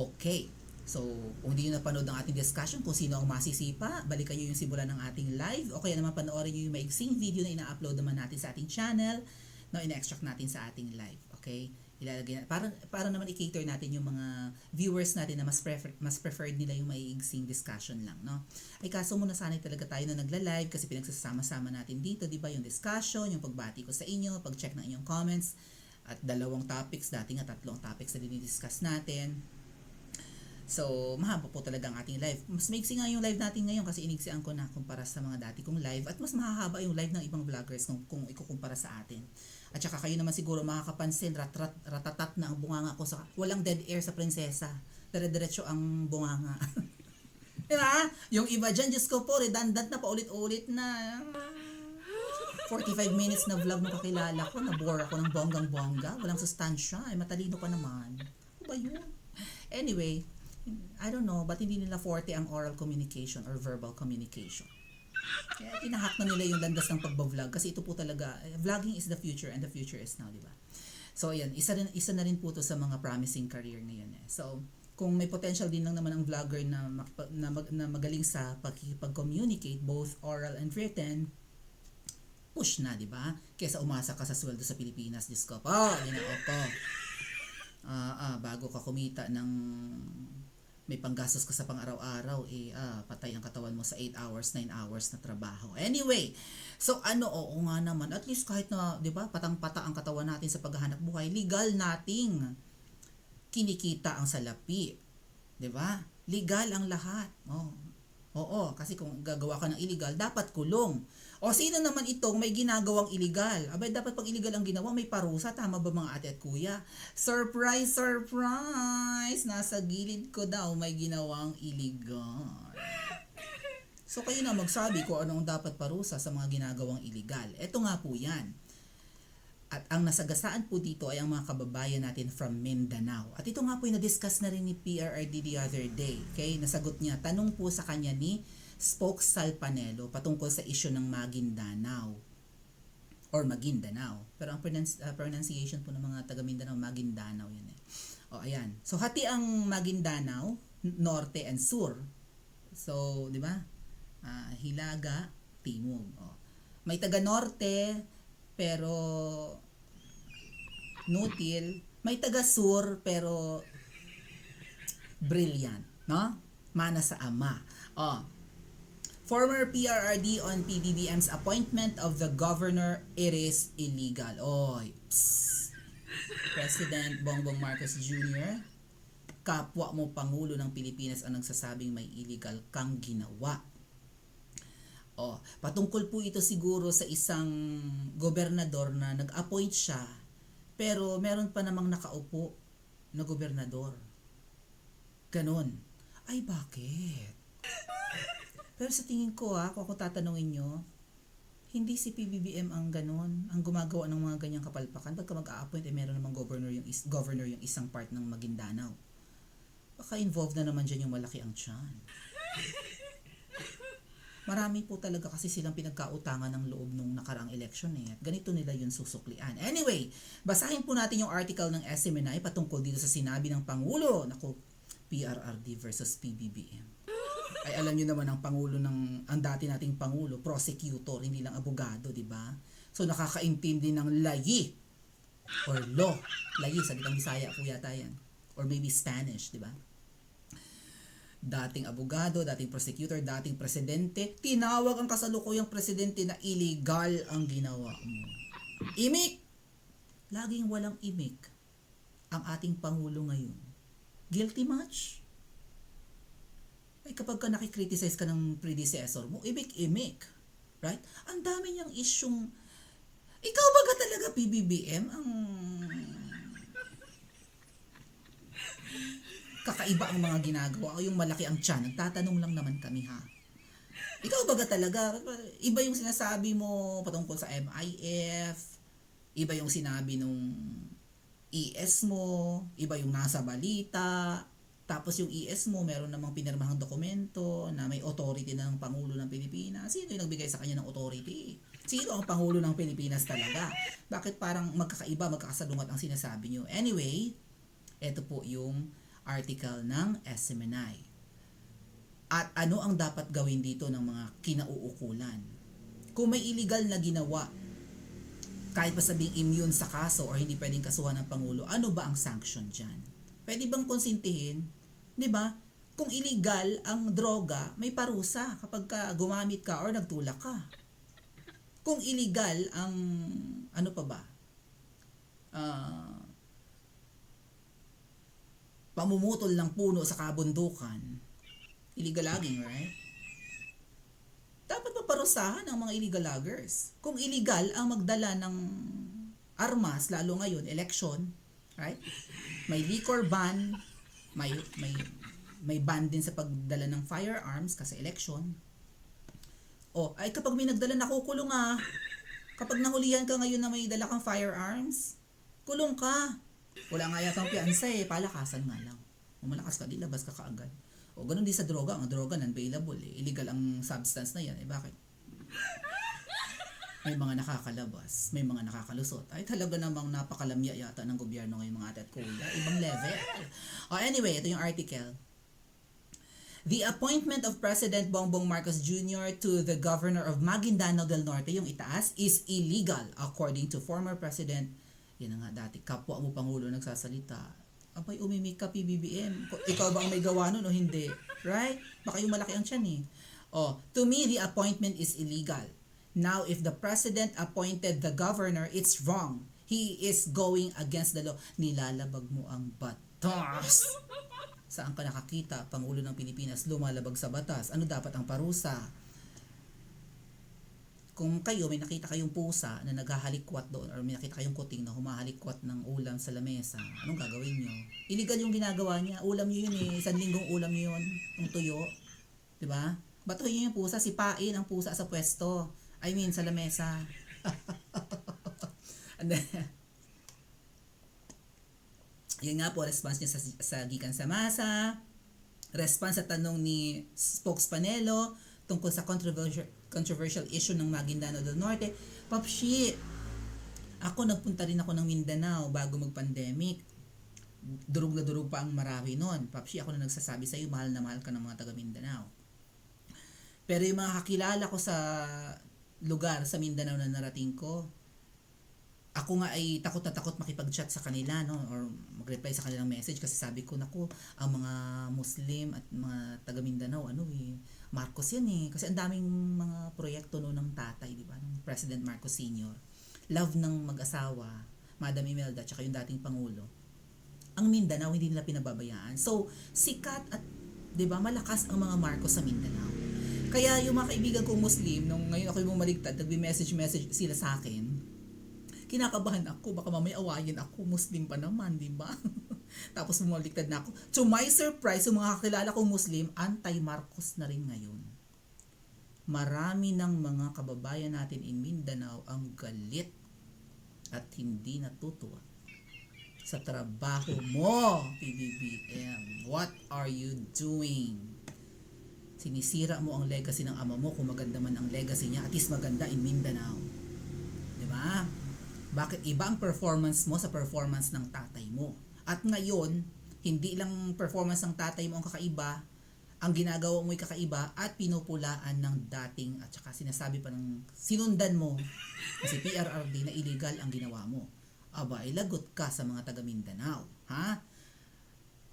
Okay. So, kung hindi nyo napanood ang ating discussion kung sino ang masisipa, balikan nyo yung simula ng ating live o kaya naman panoorin nyo yung maigsing video na ina-upload naman natin sa ating channel na ina-extract natin sa ating live. Okay? Ilalagay na, para naman i-cater natin yung mga viewers natin na mas preferred nila yung maiigsing discussion lang, no? Ay kaso muna sanay talaga tayo na nagla-live kasi pinagsasama-sama natin dito, di ba? Yung discussion, yung pagbati ko sa inyo, pag-check ng inyong comments, at dalawang topics, dati nga tatlong topics na dinidiscuss natin. So, mahaba po talaga ang ating live. Mas maiksi nga yung live natin ngayon kasi iniksian ko na kumpara sa mga dati kong live at mas mahahaba yung live ng ibang vloggers kung ikukumpara sa atin. At saka kayo naman siguro makakapansin, ratatat na ang bunganga ko sa walang dead air sa prinsesa. Dire-diretso ang bunganga. Diba? Yung iba dyan, Diyos ko po, redundant na paulit-ulit na. 45 minutes na vlog na kakilala ko, nabore ako ng bonggang-bongga, walang sustansya, ay matalino pa naman. Ano ba yun? Anyway, I don't know, ba't hindi nila forte ang oral communication or verbal communication? Kaya tinahak na nila yung landas ng pagbablog kasi ito po talaga, vlogging is the future and the future is now, di ba? So, ayan, isa na rin po to sa mga promising career ngayon. So, kung may potential din lang naman ang vlogger na magaling sa pakikipag-communicate, both oral and written, push na, di ba? Kesa umasa ka sa sweldo sa Pilipinas, Diyos ko po, ginoo ko. Bago ka kumita ng may panggastos ka sa pang-araw-araw, patay ang katawan mo sa 8 hours, 9 hours na trabaho. Anyway, so oo nga naman, at least kahit na, di ba, patang-pata ang katawan natin sa paghahanap buhay, legal nating kinikita ang salapi. Di ba? Legal ang lahat. Oo, kasi kung gagawa ka ng illegal, dapat kulong. O sino naman itong may ginagawang illegal? Abay, dapat pag illegal ang ginawa, may parusa. Tama ba mga ate at kuya? Surprise, surprise! Nasa gilid ko daw may ginawang illegal. So kayo na magsabi kung anong dapat parusa sa mga ginagawang illegal. Ito nga po yan. At ang nasagasaan po dito ay ang mga kababayan natin from Mindanao. At ito nga po yung na-discuss na rin ni PRRD the other day. Okay? Nasagot niya, tanong po sa kanya ni Spoke Salpanelo patungkol sa issue ng Maguindanao or Maguindanao. Pero ang pronunciation po ng mga taga Mindanao, Maguindanao yun eh. Ayan. So, hati ang Maguindanao, Norte and Sur. So, di ba? Hilaga, Timog. May taga Norte, pero nutil, may taga-sur pero brilliant, no? Mana sa ama. Former PRRD on PBBM's appointment of the governor, it is illegal. President Bongbong Marcos Jr., kapwa mo Pangulo ng Pilipinas ang nagsasabing may illegal kang ginawa. Patungkol po ito siguro sa isang gobernador na nag-appoint siya pero meron pa namang nakaupo na gobernador. Ganon. Ay, bakit? Pero sa tingin ko kung ako tatanungin nyo, hindi si PBBM ang ganon, ang gumagawa ng mga ganyang kapalpakan. Pagka mag-a-appoint, meron namang governor yung isang part ng Maguindanao. Baka involved na naman dyan yung malaki ang tiyan. Marami po talaga kasi silang pinagkautangan ng loob nung nakaraang election At ganito nila yun susuklian. Anyway, basahin po natin yung article ng SMNI patungkol dito sa sinabi ng Pangulo. Naku, PRRD versus PBBM. Ay alam niyo naman ang ang dati nating Pangulo, prosecutor, hindi lang abogado, di ba? So nakakaintindi ng layi or law. Layi, salitang Bisaya po yata yan. Or maybe Spanish, di ba? Dating abogado, dating prosecutor, dating presidente, tinawag ang kasalukuyang presidente na illegal ang ginawa mo. Imik! Laging walang imik ang ating Pangulo ngayon. Guilty much? Ay kapag ka nakikriticize ka ng predecessor mo, imik-imik. Right? Ang dami niyang isyong, ikaw ba ka talaga PBBM ang kakaiba ang mga ginagawa o yung malaki ang tiyan? Nagtatanong lang naman kami Ikaw baga talaga, iba yung sinasabi mo patungkol sa MIF, iba yung sinabi nung ES mo, iba yung nasa balita, tapos yung ES mo meron namang pinirmahang dokumento na may authority na ng Pangulo ng Pilipinas. Sino yung nagbigay sa kanya ng authority? Sino ang Pangulo ng Pilipinas talaga? Bakit parang magkakaiba, magkakasalungat ang sinasabi nyo? Anyway, eto po yung article ng SMNI. At ano ang dapat gawin dito ng mga kinauukulan? Kung may illegal na ginawa, kahit pa sabing immune sa kaso or hindi pwedeng kasuhan ng Pangulo, ano ba ang sanction dyan? Pwede bang konsintihin? Di ba? Kung illegal ang droga, may parusa kapag gumamit ka or nagtulak ka. Kung illegal ang, ano pa ba? Pamumutol ng puno sa kabundukan, illegal logging, right? Dapat maparusahan ang mga illegal loggers. Kung illegal ang magdala ng armas, lalo ngayon, election, right? May liquor ban, may ban din sa pagdala ng firearms kasi election. O, ay kapag may nagdala, nakukulong ah. Kapag nahulihan ka ngayon na may dala kang firearms, kulong ka. Wala nga yatang piyansa eh, palakasan nga lang. Kung malakas ka, di labas ka kaagad. O ganun din sa droga, ang droga non-bailable eh. Illegal ang substance na yan, eh bakit? May mga nakakalabas, may mga nakakalusot. Ay talaga namang napakalamya yata ng gobyerno ngayong mga ate at kuya. Ibang level. O anyway, ito yung article. The appointment of President Bongbong Marcos Jr. to the Governor of Maguindanao del Norte, yung itaas, is illegal according to former President. Yan nga dati, kapwa mo Pangulo nagsasalita. Abay, umimik ka PBBM. Ikaw ba ang may gawa nun o hindi? Right? Baka yung malaki ang tiyan eh. Oh, to me, the appointment is illegal. Now, if the President appointed the Governor, it's wrong. He is going against the law. Nilalabag mo ang batas. Saan ka nakakita, Pangulo ng Pilipinas, lumalabag sa batas? Ano dapat ang parusa? Kung kayo, may nakita kayong pusa na naghahalikwat doon or may nakita kayong kuting na humahalikwat ng ulam sa lamesa, anong gagawin nyo? Illegal yung ginagawa niya. Ulam nyo yun eh. Isang linggong ulam nyo yun. Yung tuyo. Diba? Batuhin nyo yung pusa. Sipain ang pusa sa pwesto. I mean, sa lamesa. And then, yun nga po, response niya sa gikan sa masa, response sa tanong ni Spokespanelo tungkol sa controversial issue ng Maguindanao del Norte. Papshi, ako nagpunta rin ako ng Mindanao bago mag-pandemic. Durug na durug pa ang Marawi noon. Papshi, ako na nagsasabi sa iyo, mahal na mahal ka ng mga taga Mindanao. Pero yung mga kakilala ko sa lugar sa Mindanao na narating ko, ako nga ay takot na takot makipag-chat sa kanila, no, or mag-reply sa kanilang message kasi sabi ko, naku, ang mga Muslim at mga taga Mindanao, Marcos yan eh. Kasi ang daming mga proyekto no ng tatay, di ba, ng President Marcos Sr. Love ng mag-asawa, Madam Imelda, tsaka yung dating Pangulo. Ang Mindanao, hindi nila pinababayaan. So, sikat at, di ba, malakas ang mga Marcos sa Mindanao. Kaya yung mga kaibigan kong Muslim, nung ngayon ako yung bumaligtad, nagbi-message sila sa akin, kinakabahan ako, baka mamaya awayin ako, Muslim pa naman, di ba? Tapos bumaliktad na ako. To my surprise, yung mga kakilala kong Muslim, anti-Marcos na rin ngayon. Marami ng mga kababayan natin in Mindanao ang galit at hindi natutuwa sa trabaho mo, PBBM. What are you doing? Sinisira mo ang legacy ng ama mo kung maganda man ang legacy niya, at least maganda in Mindanao. Di ba? Bakit iba ang performance mo sa performance ng tatay mo? At ngayon, hindi lang performance ng tatay mo ang kakaiba, ang ginagawa mo'y kakaiba at pinupulaan ng dating at saka sinasabi pa ng sinundan mo kasi PRRD na illegal ang ginawa mo. Aba, lagot ka sa mga taga Mindanao. Ha?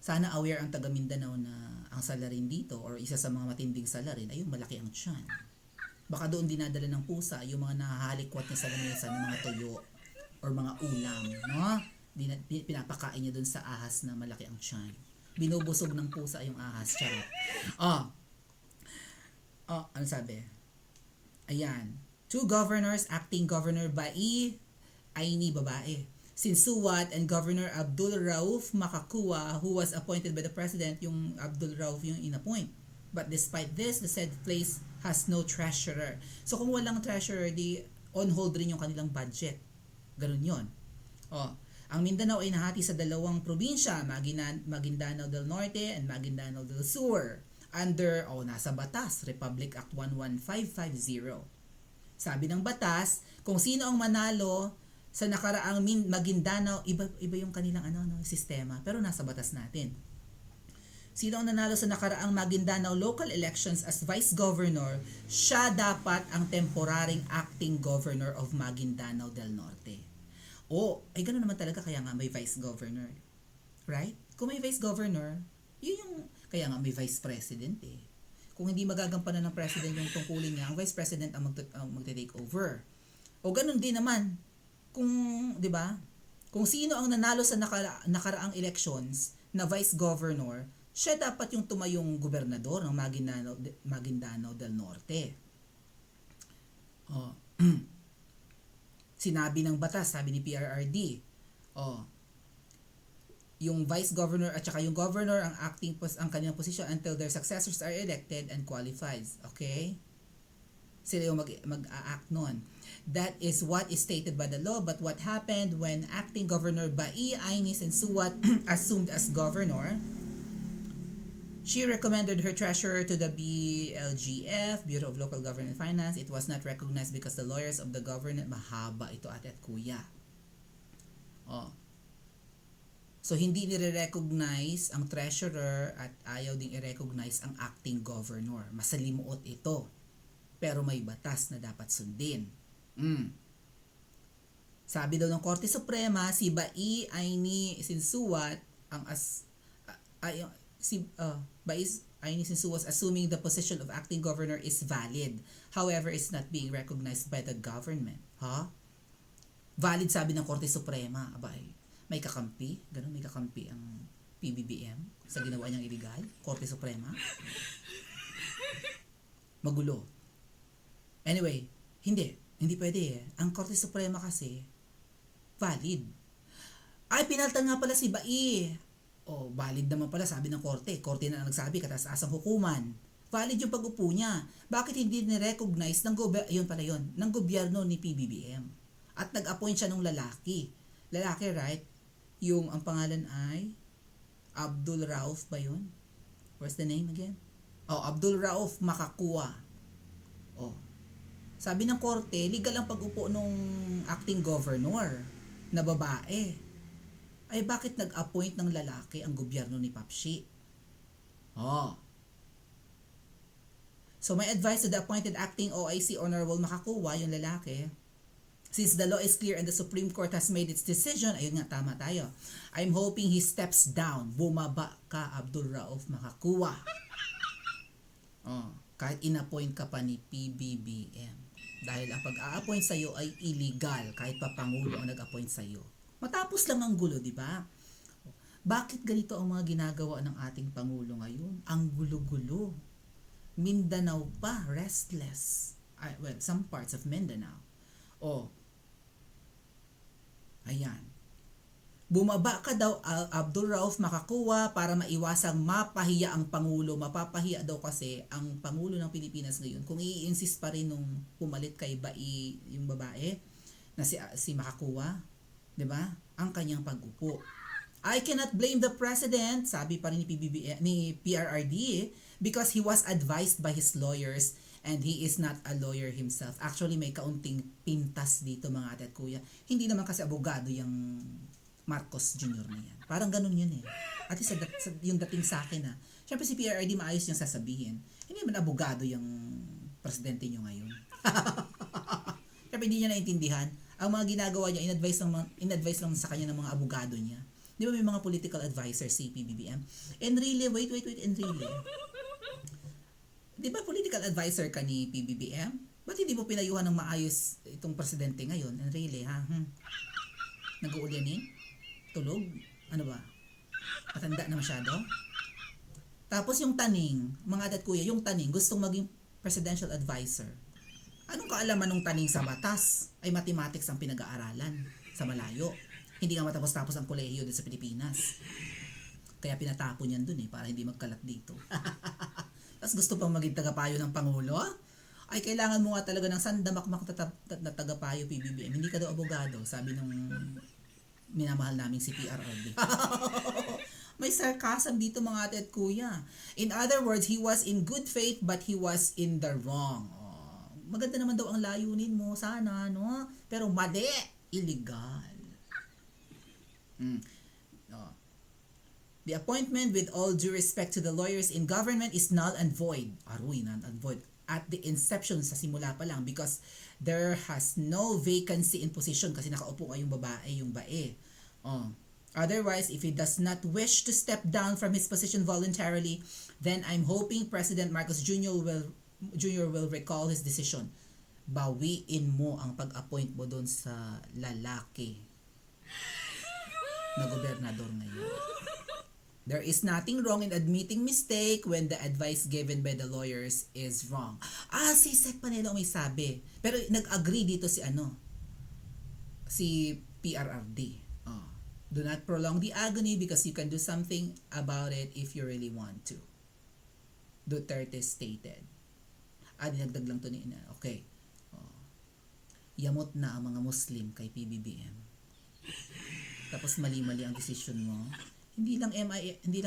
Sana aware ang taga Mindanao na ang salarin dito or isa sa mga matinding salarin ay yung malaki ang tiyan. Baka doon dinadala ng pusa yung mga nahahalikwat niya sa lamesa ng mga tuyo or mga ulam, no? Pinapakain niya doon sa ahas na malaki ang tiyan. Binubusog ng pusa yung ahas, charot. Ano sabi? Ayan. 2 governors acting Governor Aini babae. Sinsuwat and Governor Abdul Rauf Makakua, who was appointed by the President, yung Abdul Rauf yung inappoint. But despite this, the said place has no treasurer. So kung walang treasurer, di on hold rin yung kanilang budget. Ganun yun. Ang Mindanao ay nahati sa dalawang probinsya, Maguindanao del Norte and Maguindanao del Sur, under, nasa batas, Republic Act 11550. Sabi ng batas, kung sino ang manalo sa nakaraang Maguindanao, iba yung kanilang sistema, pero nasa batas natin. Sino ang nanalo sa nakaraang Maguindanao local elections as Vice Governor, siya dapat ang temporaring acting Governor of Maguindanao del Norte. Ay gano'n naman talaga, kaya nga may Vice Governor. Right? Kung may Vice Governor, yun yung, kaya nga may Vice President eh. Kung hindi magagampanan ng President yung tungkulin niya, ang Vice President ang magte-take over. O ganun din naman, kung, di ba, kung sino ang nanalo sa nakaraang elections na Vice Governor, siya dapat yung tumayong gobernador ng Maguindanao del Norte. Sinabi ng batas, sabi ni PRRD, yung Vice Governor at saka yung Governor ang ang kanyang posisyon until their successors are elected and qualified. Okay? Sila yung mag-a-act nun. That is what is stated by the law, but what happened when acting Governor Bai Aini Sensuat assumed as governor? She recommended her treasurer to the BLGF, Bureau of Local Government and Finance. It was not recognized because the lawyers of the government, mahaba ito ate at kuya. So, hindi nire-recognize ang treasurer at ayaw ding i-recognize ang acting governor. Masalimuot ito. Pero may batas na dapat sundin. Sabi daw ng Korte Suprema, si Bai Aini Sensuat Bai Aini Sensuat assuming the position of acting governor is valid. However, it's not being recognized by the government. Valid sabi ng Korte Suprema. Abay, may kakampi? Ganun, may kakampi ang PBBM sa ginawa niyang illegal? Korte Suprema? Magulo. Anyway, hindi pwede eh. Ang Korte Suprema kasi, valid. Ay, pinaltan nga pala si Bai. Valid naman pala, sabi ng Korte. Korte na nagsabi, kataas-asang hukuman. Valid yung pag-upo niya. Bakit hindi ni-recognize ng gobyerno ni PBBM? At nag-appoint siya ng lalaki. Lalaki, right? Yung ang pangalan ay Abdul Rauf ba yun? What's the name again? Abdul Rauf Makakua. Sabi ng Korte, legal ang pag-upo nung acting governor na babae. Ay bakit nag-appoint ng lalaki ang gobyerno ni Papshi? So my advice to the appointed acting OIC Honorable Makakua, yung lalaki, since the law is clear and the Supreme Court has made its decision, ayun nga, tama tayo. I'm hoping he steps down. Bumaba ka, Abdul Rauf Makakua. Kahit in-appoint ka pa ni PBBM. Dahil ang pag-a-appoint sa'yo ay illegal, kahit pa Pangulo ang nag-appoint sa'yo. Matapos lang ang gulo, di ba? Bakit ganito ang mga ginagawa ng ating Pangulo ngayon? Ang gulo-gulo. Mindanao pa, restless. Some parts of Mindanao. Ayan. Bumaba ka daw, Abdul Rauf Makakua, para maiwasang mapahiya ang Pangulo. Mapapahiya daw kasi ang Pangulo ng Pilipinas ngayon. Kung i-insist pa rin nung pumalit kay Bai, yung babae, na si Makakua, di ba? Ang kanyang pag-upo. I cannot blame the president, sabi pa rin ni PRRD, because he was advised by his lawyers and he is not a lawyer himself. Actually, may kaunting pintas dito mga ate at kuya. Hindi naman kasi abogado yung Marcos Jr. na yan. Parang ganun yun eh. At yung dating sa akin syempre si PRRD maayos niyang sasabihin. Hindi naman abogado yung presidente niyo ngayon. Syempre hindi niya naintindihan. Ang mga ginagawa niya, in-advise lang sa kanya ng mga abogado niya. Di ba may mga political advisor si PBBM? Enrile, wait, Enrile. Di ba political advisor ka ni PBBM? Ba't hindi mo pinayuhan ng maayos itong presidente ngayon? Enrile, ha? Nag-uulyanin? Tulog? Ano ba? Matanda na masyado? Tapos yung taning, mga adat kuya, yung taning gustong maging presidential advisor. Anong kaalaman ng taning sa batas? Ay mathematics ang pinag-aaralan sa malayo. Hindi nga matapos-tapos ang kolehiyo din sa Pilipinas. Kaya pinatapon yan dun para hindi magkalat dito. Tapos gusto pang maging tagapayo ng Pangulo? Ay kailangan mo nga talaga ng sandamakmak na tagapayo PBBM. Hindi ka daw abogado, sabi nung minamahal naming si PRRD. May sarcasm dito mga ate at kuya. In other words, he was in good faith but he was in the wrong. Maganda naman daw ang layunin mo sana, no? Pero mali, illegal. The appointment, with all due respect to the lawyers in government, is null and void. Aroy, null and void. At the inception, sa simula pa lang, because there has no vacancy in position kasi nakaupo nga yung babae, yung bae. Oh. Otherwise, if he does not wish to step down from his position voluntarily, then I'm hoping President Marcos Jr. will recall his decision. Bawiin mo ang pag-appoint mo doon sa lalaki na gobernador ngayon. There is nothing wrong in admitting mistake when the advice given by the lawyers is wrong. Si Sec Panelo may sabi. Pero nag-agree dito si PRRD. Do not prolong the agony because you can do something about it if you really want to. Duterte stated. Dinagdag lang to ni Ina. Okay. Yamot na ang mga Muslim kay PBBM. Tapos mali-mali ang decision mo. Hindi lang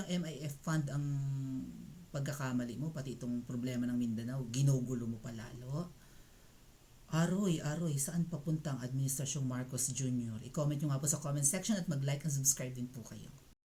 MIF fund ang pagkakamali mo, pati itong problema ng Mindanao, ginugulo mo pa lalo. Aroy, saan papunta ang Administrasyong Marcos Jr.? I-comment nyo nga po sa comment section at mag-like and subscribe din po kayo.